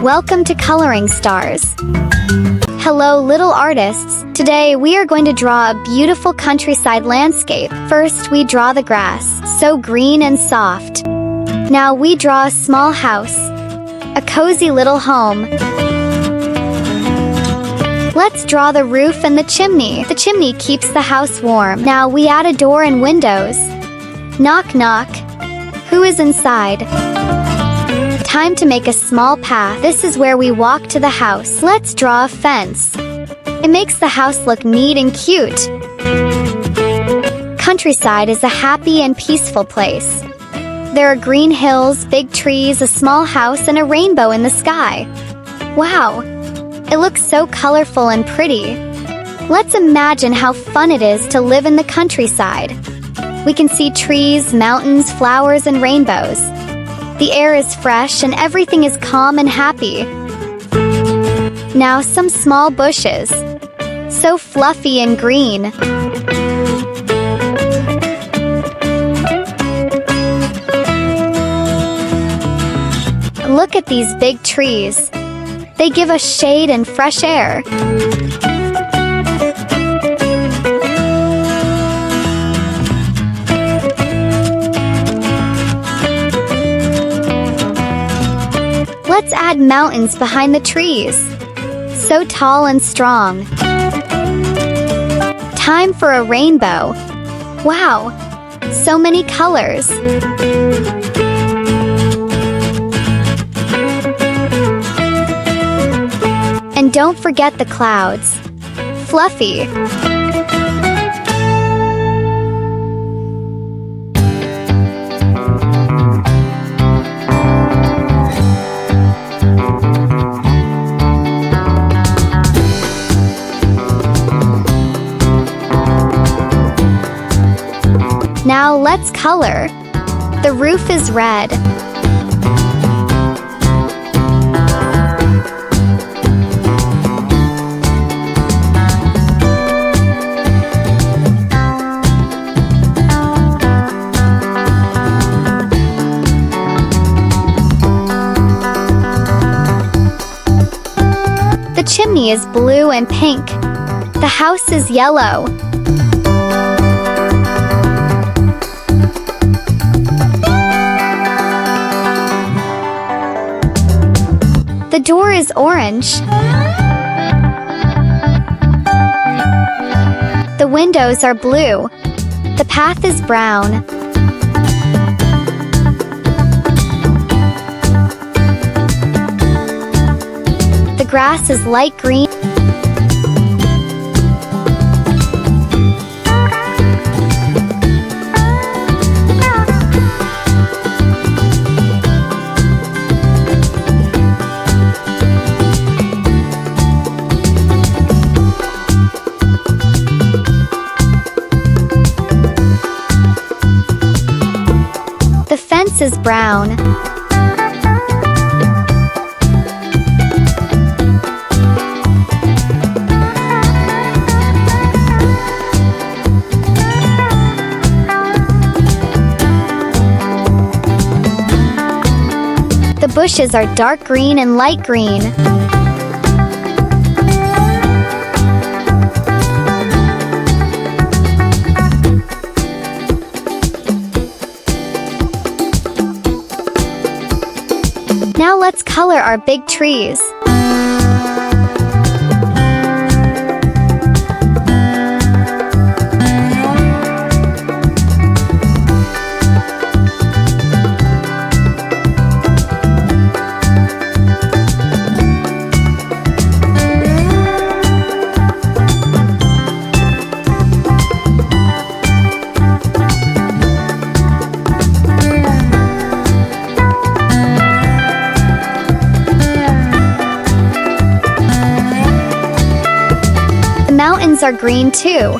Welcome to Coloring Stars. Hello, little artists. Today we are going to draw a beautiful countryside landscape. First, we draw the grass, so green and soft. Now we draw a small house, a cozy little home. Let's draw the roof and the chimney. The chimney keeps the house warm. Now we add a door and windows. Knock, knock. Who is inside? Time to make a small path. This is where we walk to the house. Let's draw a fence. It makes the house look neat and cute. Countryside is a happy and peaceful place. There are green hills, big trees, a small house, and a rainbow in the sky. Wow! It looks so colorful and pretty. Let's imagine how fun it is to live in the countryside. We can see trees, mountains, flowers, and rainbows. The air is fresh and everything is calm and happy. Now some small bushes. So fluffy and green. Look at these big trees. They give us shade and fresh air. Let's add mountains behind the trees. So tall and strong. Time for a rainbow. Wow! So many colors. And don't forget the clouds. Fluffy. Now let's color. The roof is red. The chimney is blue and pink. The house is yellow. The door is orange. The windows are blue. The path is brown. The grass is light green. The fence is brown. The bushes are dark green and light green. Now let's color our big trees. Mountains are green too.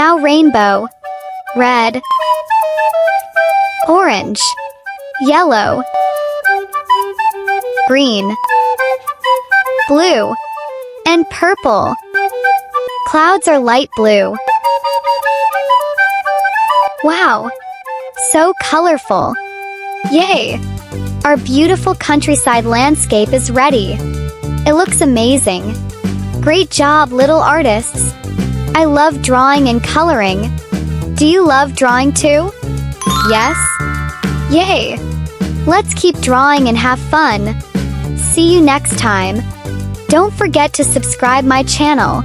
Now rainbow. Red. Orange. Yellow. Green. Blue. And purple. Clouds are light blue. Wow! So colorful! Yay! Our beautiful countryside landscape is ready. It looks amazing. Great job, little artists! I love drawing and coloring. Do you love drawing too? Yes? Yay! Let's keep drawing and have fun. See you next time. Don't forget to subscribe my channel.